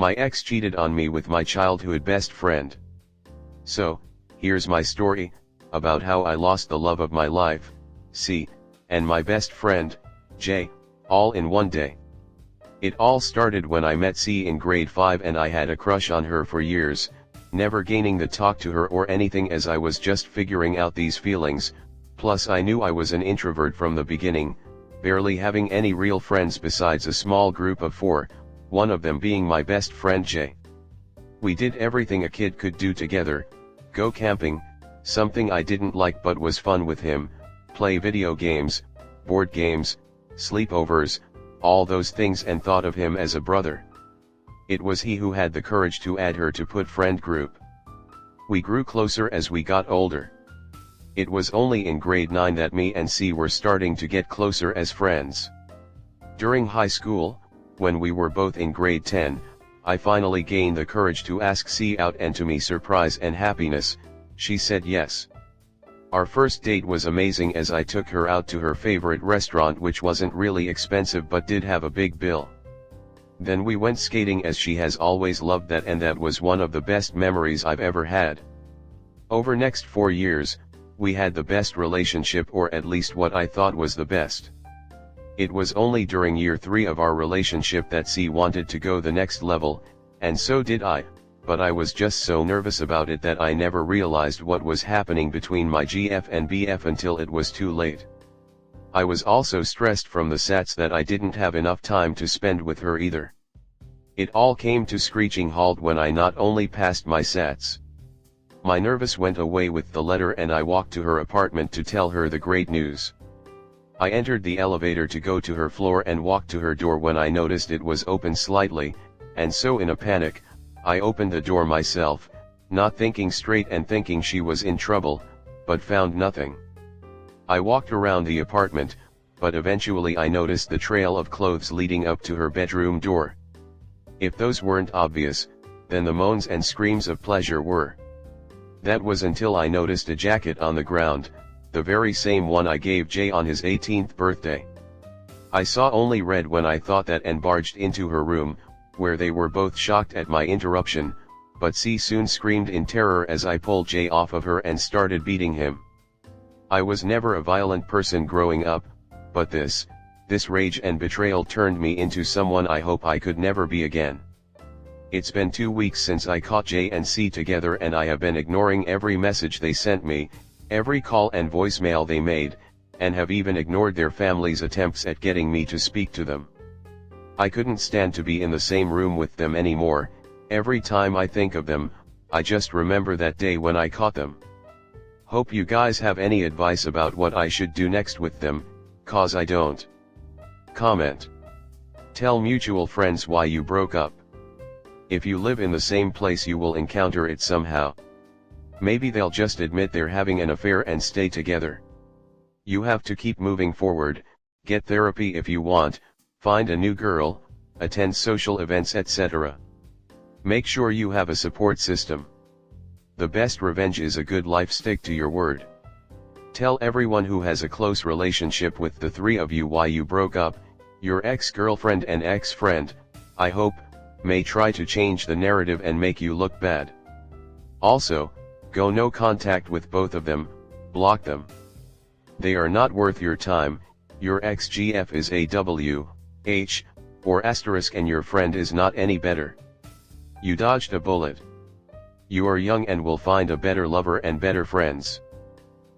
My ex cheated on me with my childhood best friend. So, here's my story, about how I lost the love of my life, C, and my best friend, J, all in one day. It all started when I met C in grade 5 and I had a crush on her for years, never gaining the talk to her or anything as I was just figuring out these feelings, plus I knew I was an introvert from the beginning, barely having any real friends besides a small group of 4, one of them being my best friend J. We did everything a kid could do together, go camping, something I didn't like but was fun with him, play video games, board games, sleepovers, all those things, and thought of him as a brother. It was he who had the courage to add her to put friend group. We grew closer as we got older. It was only in grade 9 that me and C were starting to get closer as friends. During high school, when we were both in grade 10, I finally gained the courage to ask C out, and to me surprise and happiness, she said yes. Our first date was amazing as I took her out to her favorite restaurant, which wasn't really expensive but did have a big bill. Then we went skating as she has always loved that, and that was one of the best memories I've ever had. Over next 4 years, we had the best relationship, or at least what I thought was the best. It was only during year 3 of our relationship that C wanted to go the next level, and so did I, but I was just so nervous about it that I never realized what was happening between my GF and BF until it was too late. I was also stressed from the SATs that I didn't have enough time to spend with her either. It all came to screeching halt when I not only passed my SATs. My nervous went away with the letter, and I walked to her apartment to tell her the great news. I entered the elevator to go to her floor and walked to her door when I noticed it was open slightly, and so in a panic, I opened the door myself, not thinking straight and thinking she was in trouble, but found nothing. I walked around the apartment, but eventually I noticed the trail of clothes leading up to her bedroom door. If those weren't obvious, then the moans and screams of pleasure were. That was until I noticed a jacket on the ground, the very same one I gave Jay on his 18th birthday. I saw only red when I thought that and barged into her room, where they were both shocked at my interruption, but C soon screamed in terror as I pulled Jay off of her and started beating him. I was never a violent person growing up, but this rage and betrayal turned me into someone I hope I could never be again. It's been 2 weeks since I caught J and C together, and I have been ignoring every message they sent me, every call and voicemail they made, and have even ignored their family's attempts at getting me to speak to them. I couldn't stand to be in the same room with them anymore. Every time I think of them, I just remember that day when I caught them. Hope you guys have any advice about what I should do next with them, cause I don't. Comment. Tell mutual friends why you broke up. If you live in the same place, you will encounter it somehow. Maybe they'll just admit they're having an affair and stay together. You have to keep moving forward, get therapy if you want, find a new girl, attend social events, etc. Make sure you have a support system. The best revenge is a good life. Stick to your word. Tell everyone who has a close relationship with the 3 of you why you broke up. Your ex-girlfriend and ex-friend, I hope, may try to change the narrative and make you look bad. Also, go no contact with both of them, block them. They are not worth your time. Your ex-GF is a W, H, or asterisk, and your friend is not any better. You dodged a bullet. You are young and will find a better lover and better friends.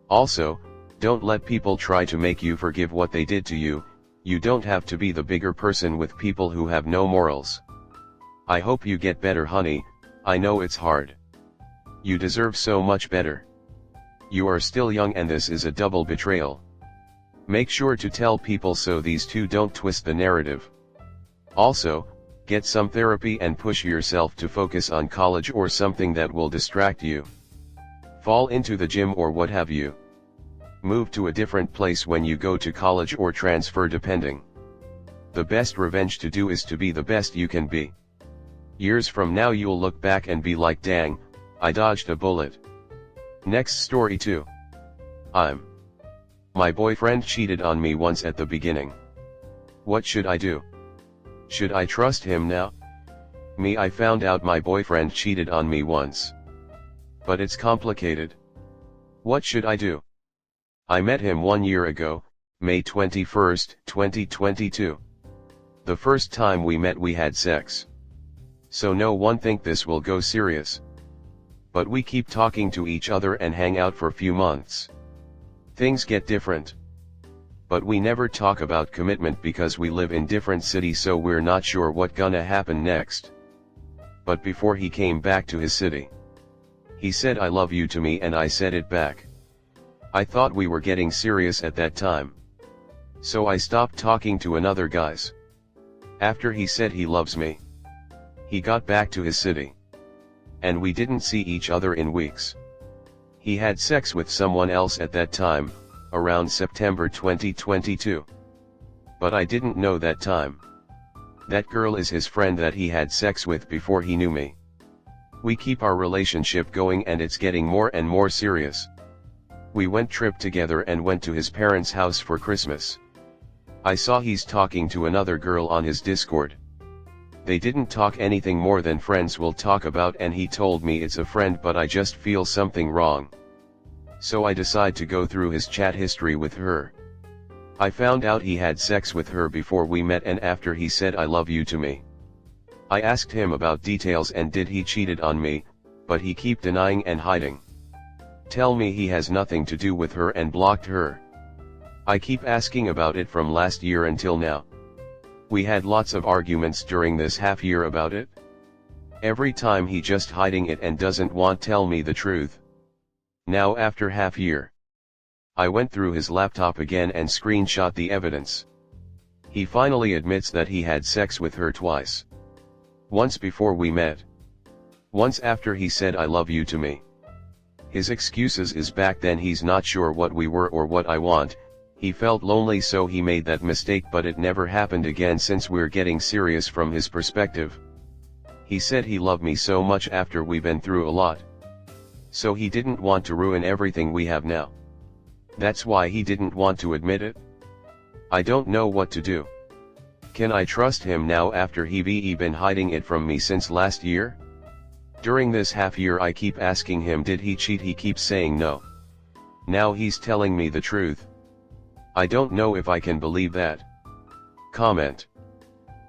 Also, don't let people try to make you forgive what they did to you. You don't have to be the bigger person with people who have no morals. I hope you get better, honey. I know it's hard. You deserve so much better. You are still young and this is a double betrayal. Make sure to tell people so these two don't twist the narrative. Also, get some therapy and push yourself to focus on college or something that will distract you. Fall into the gym or what have you. Move to a different place when you go to college or transfer depending. The best revenge to do is to be the best you can be. Years from now you'll look back and be like, dang, I dodged a bullet. Next story 2. My boyfriend cheated on me once at the beginning. What should I do? Should I trust him now? Me, I found out my boyfriend cheated on me once. But it's complicated. What should I do? I met him 1 year ago, May 21st, 2022. The first time we met we had sex. So no one think this will go serious. But we keep talking to each other and hang out for few months. Things get different. But we never talk about commitment because we live in different cities, so we're not sure what gonna happen next. But before he came back to his city, he said I love you to me and I said it back. I thought we were getting serious at that time. So I stopped talking to another guys. After he said he loves me, he got back to his city. And we didn't see each other in weeks. He had sex with someone else at that time, around September 2022. But I didn't know that time. That girl is his friend that he had sex with before he knew me. We keep our relationship going and it's getting more and more serious. We went trip together and went to his parents' house for Christmas. I saw he's talking to another girl on his Discord. They didn't talk anything more than friends will talk about, and he told me it's a friend, but I just feel something wrong. So I decide to go through his chat history with her. I found out he had sex with her before we met and after he said I love you to me. I asked him about details and did he cheated on me, but he keep denying and hiding. Tell me he has nothing to do with her and blocked her. I keep asking about it from last year until now. We had lots of arguments during this half year about it. Every time he just hiding it and doesn't want tell me the truth. Now after half year, I went through his laptop again and screenshot the evidence. He finally admits that he had sex with her twice. Once before we met. Once after he said I love you to me. His excuses is back then he's not sure what we were or what I want. He felt lonely so he made that mistake, but it never happened again since we're getting serious from his perspective. He said he loved me so much after we've been through a lot. So he didn't want to ruin everything we have now. That's why he didn't want to admit it. I don't know what to do. Can I trust him now after he been hiding it from me since last year? During this half year I keep asking him did he cheat, he keeps saying no. Now he's telling me the truth. I don't know if I can believe that. Comment.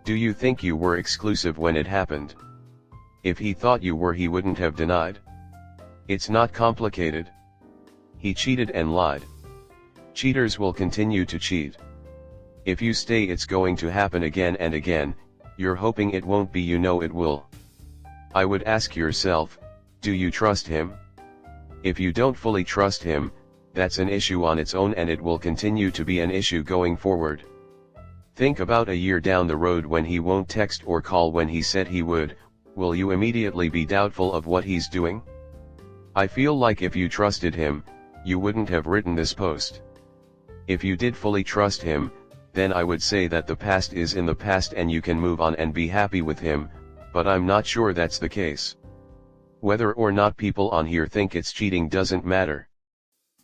Do you think you were exclusive when it happened? If he thought you were, he wouldn't have denied. It's not complicated. He cheated and lied. Cheaters will continue to cheat. If you stay, it's going to happen again and again. You're hoping it won't be, you know it will. I would ask yourself, do you trust him? If you don't fully trust him, that's an issue on its own and it will continue to be an issue going forward. Think about a year down the road when he won't text or call when he said he would. Will you immediately be doubtful of what he's doing? I feel like if you trusted him, you wouldn't have written this post. If you did fully trust him, then I would say that the past is in the past and you can move on and be happy with him, but I'm not sure that's the case. Whether or not people on here think it's cheating doesn't matter.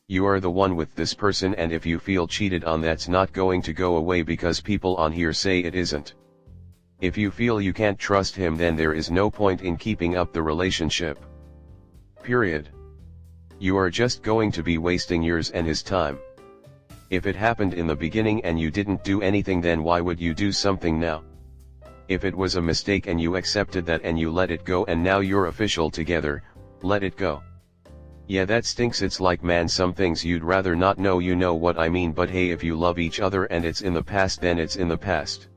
You are the one with this person, and if you feel cheated on, that's not going to go away because people on here say it isn't. If you feel you can't trust him, then there is no point in keeping up the relationship. Period. You are just going to be wasting yours and his time. If it happened in the beginning and you didn't do anything, then why would you do something now? If it was a mistake and you accepted that and you let it go and now you're official together, let it go. Yeah, that stinks. It's like, man, some things you'd rather not know, you know what I mean, but hey, if you love each other and it's in the past, then it's in the past.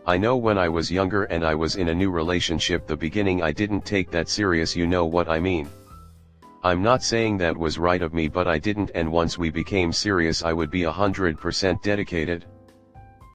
I know when I was younger and I was in a new relationship, the beginning I didn't take that serious, you know what I mean. I'm not saying that was right of me, but I didn't, and once we became serious I would be 100% dedicated.